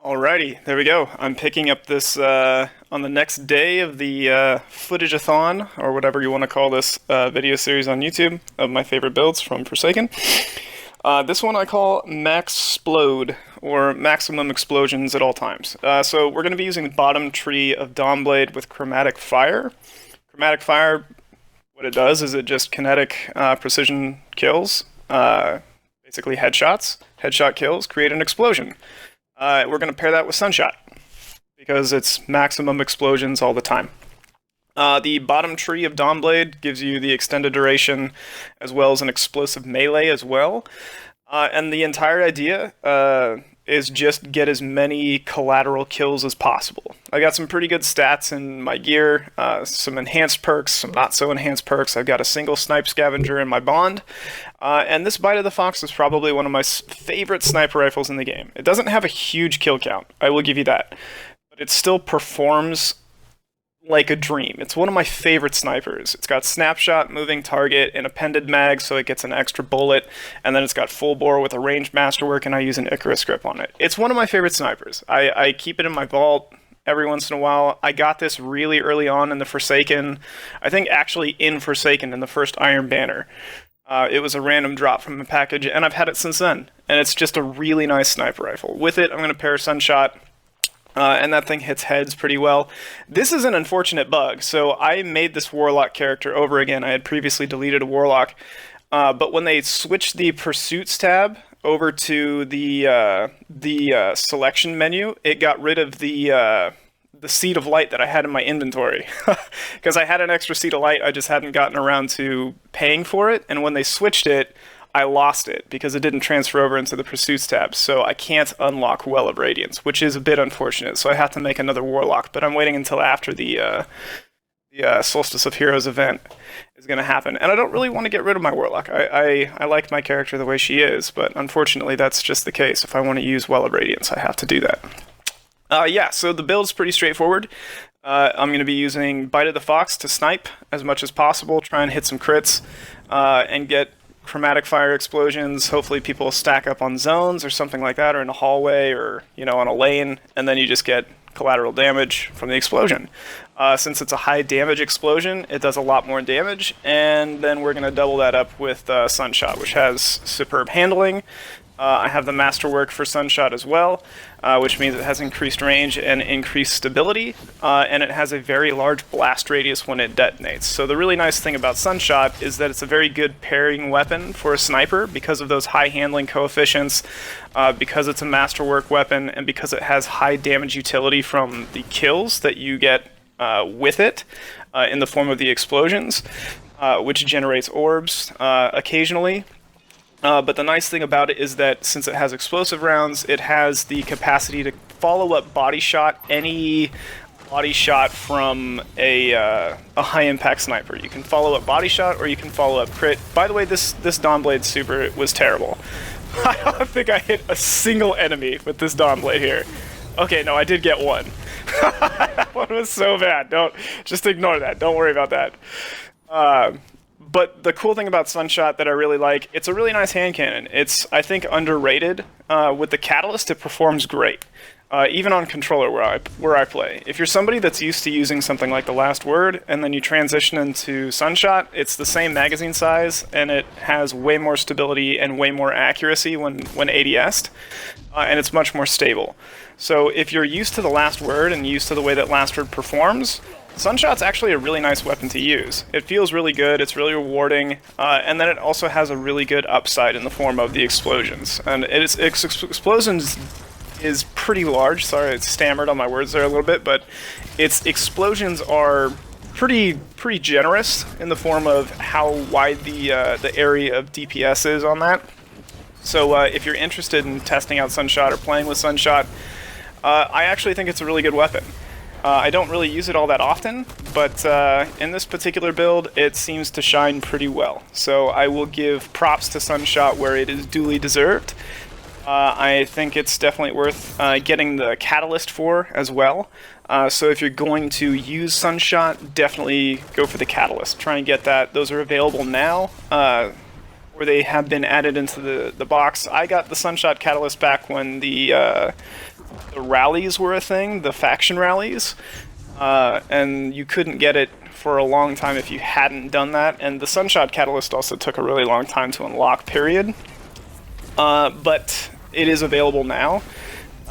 Alrighty, there we go. I'm picking up this on the next day of the footage-a-thon, or whatever you want to call this video series on YouTube of my favorite builds from Forsaken. This one I call Max-Splode, or Maximum Explosions at all times. So we're going to be using the bottom tree of Dawnblade with Chromatic Fire. Chromatic Fire, what it does is it just kinetic precision kills, basically headshots. Headshot kills create an explosion. We're going to pair that with Sunshot, because it's maximum explosions all the time. The bottom tree of Dawnblade gives you the extended duration, as well as an explosive melee as well. And the entire idea is just get as many collateral kills as possible. I got some pretty good stats in my gear, some enhanced perks, some not so enhanced perks. I've got a single snipe scavenger in my bond. And this Bite of the Fox is probably one of my favorite sniper rifles in the game. It doesn't have a huge kill count, I will give you that. But it still performs like a dream. It's one of my favorite snipers. It's got snapshot, moving target, and appended mag, so it gets an extra bullet, and then it's got full bore with a ranged masterwork, and I use an Icarus grip on it. It's one of my favorite snipers. I keep it in my vault every once in a while. I got this really early on in the Forsaken, I think actually in Forsaken, in the first Iron Banner. It was a random drop from a package, and I've had it since then. And it's just a really nice sniper rifle. With it, I'm going to pair Sunshot, and that thing hits heads pretty well. This is an unfortunate bug. So I made this Warlock character over again. I had previously deleted a Warlock, but when they switched the Pursuits tab over to the selection menu, it got rid of the Seed of Light that I had in my inventory. Because I had an extra Seed of Light, I just hadn't gotten around to paying for it, and when they switched it, I lost it because it didn't transfer over into the Pursuits tab, so I can't unlock Well of Radiance, which is a bit unfortunate, so I have to make another Warlock, but I'm waiting until after the Solstice of Heroes event is going to happen, and I don't really want to get rid of my Warlock. I like my character the way she is, but unfortunately that's just the case. If I want to use Well of Radiance, I have to do that. Yeah, so the build's pretty straightforward. I'm going to be using Bite of the Fox to snipe as much as possible, try and hit some crits, and get chromatic fire explosions. Hopefully people stack up on zones or something like that, or in a hallway, or on a lane, and then you just get collateral damage from the explosion. Since it's a high damage explosion, it does a lot more damage, and then we're going to double that up with Sunshot, which has superb handling. I have the Masterwork for Sunshot as well, which means it has increased range and increased stability, and it has a very large blast radius when it detonates. So the really nice thing about Sunshot is that it's a very good pairing weapon for a sniper because of those high handling coefficients, because it's a Masterwork weapon, and because it has high damage utility from the kills that you get with it in the form of the explosions, which generates orbs occasionally. But the nice thing about it is that since it has explosive rounds, it has the capacity to follow up body shot any body shot from a high impact sniper. You can follow up body shot, or you can follow up crit. By the way, this Dawnblade super was terrible. I don't think I hit a single enemy with this Dawnblade here. Okay, no, I did get one. That one was so bad. Just ignore that. Don't worry about that. But the cool thing about Sunshot that I really like, it's a really nice hand cannon. It's, I think, underrated. With the Catalyst, it performs great, even on controller where I play. If you're somebody that's used to using something like The Last Word, and then you transition into Sunshot, it's the same magazine size, and it has way more stability and way more accuracy when ADS'd, and it's much more stable. So if you're used to The Last Word and used to the way that Last Word performs, Sunshot's actually a really nice weapon to use. It feels really good, it's really rewarding, and then it also has a really good upside in the form of the explosions. And its explosions is pretty large. Sorry, I stammered on my words there a little bit, but its explosions are pretty generous in the form of how wide the area of DPS is on that. So if you're interested in testing out Sunshot or playing with Sunshot, I actually think it's a really good weapon. I don't really use it all that often, but in this particular build, it seems to shine pretty well. So I will give props to Sunshot where it is duly deserved. I think it's definitely worth getting the Catalyst for as well. So if you're going to use Sunshot, definitely go for the Catalyst. Try and get that. Those are available now. or they have been added into the box. I got the Sunshot Catalyst back when the rallies were a thing, the faction rallies, and you couldn't get it for a long time if you hadn't done that, and the Sunshot Catalyst also took a really long time to unlock, period. But it is available now,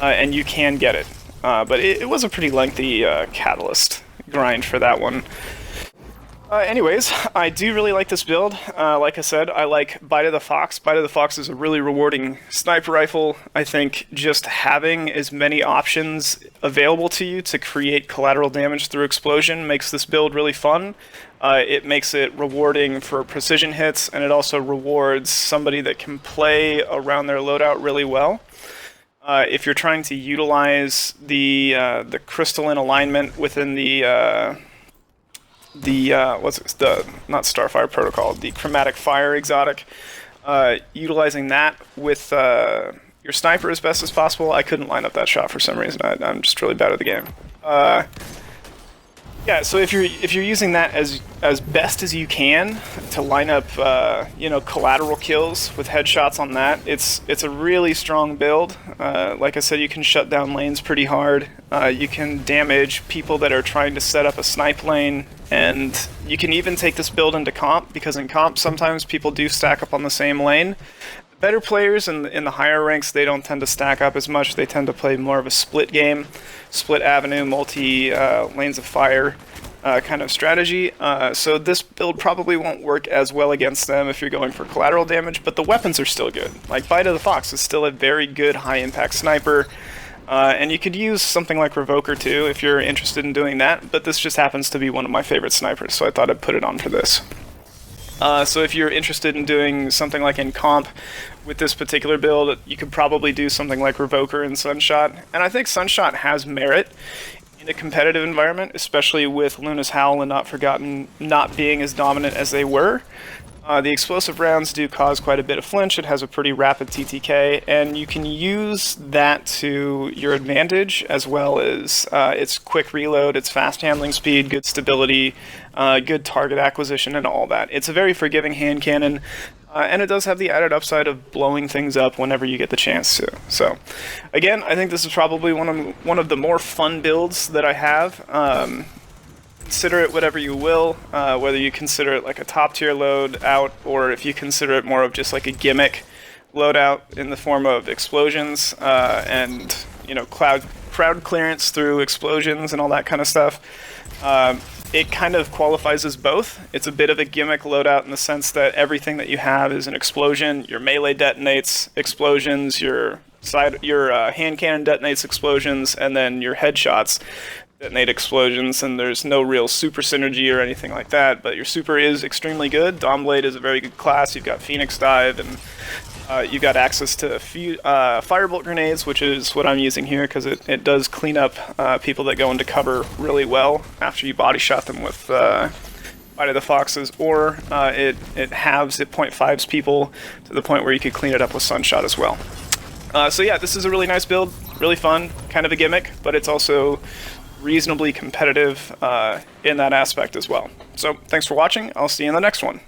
and you can get it. But it was a pretty lengthy catalyst grind for that one. Anyways, I do really like this build. Like I said, I like Bite of the Fox. Bite of the Fox is a really rewarding sniper rifle. I think just having as many options available to you to create collateral damage through explosion makes this build really fun. It makes it rewarding for precision hits, and it also rewards somebody that can play around their loadout really well. If you're trying to utilize the crystalline alignment within the not Starfire Protocol, the Chromatic Fire exotic, utilizing that with your sniper as best as possible. I couldn't line up that shot for some reason. I'm just really bad at the game. Yeah, so if you're using that as best as you can to line up collateral kills with headshots on that, it's a really strong build. Like I said, you can shut down lanes pretty hard. You can damage people that are trying to set up a snipe lane, and you can even take this build into comp, because in comp sometimes people do stack up on the same lane. Better players in the higher ranks, they don't tend to stack up as much. They tend to play more of a split game, split avenue, multi lanes of fire kind of strategy. So this build probably won't work as well against them if you're going for collateral damage, but the weapons are still good. Like Bite of the Fox is still a very good high impact sniper. And you could use something like Revoker too if you're interested in doing that, but this just happens to be one of my favorite snipers, so I thought I'd put it on for this. So if you're interested in doing something like in comp with this particular build, you could probably do something like Revoker and Sunshot. And I think Sunshot has merit in a competitive environment, especially with Luna's Howl and Not Forgotten not being as dominant as they were. The explosive rounds do cause quite a bit of flinch. It has a pretty rapid TTK, and you can use that to your advantage, as well as its quick reload, its fast handling speed, good stability, good target acquisition, and all that. It's a very forgiving hand cannon, and it does have the added upside of blowing things up whenever you get the chance to. So, again, I think this is probably one of the more fun builds that I have. Consider it whatever you will, whether you consider it like a top tier loadout, or if you consider it more of just like a gimmick loadout in the form of explosions and crowd clearance through explosions and all that kind of stuff. It kind of qualifies as both. It's a bit of a gimmick loadout in the sense that everything that you have is an explosion. Your melee detonates explosions, your hand cannon detonates explosions, and then your headshots detonate explosions, and there's no real super synergy or anything like that, but your super is extremely good. Dawnblade is a very good class. You've got Phoenix Dive, and you've got access to Firebolt grenades, which is what I'm using here, because it does clean up people that go into cover really well after you body shot them with Bite of the Foxes, or it halves, it 0.5s people to the point where you could clean it up with Sunshot as well. So yeah, this is a really nice build, really fun, kind of a gimmick, but it's also reasonably competitive in that aspect as well. So thanks for watching. I'll see you in the next one.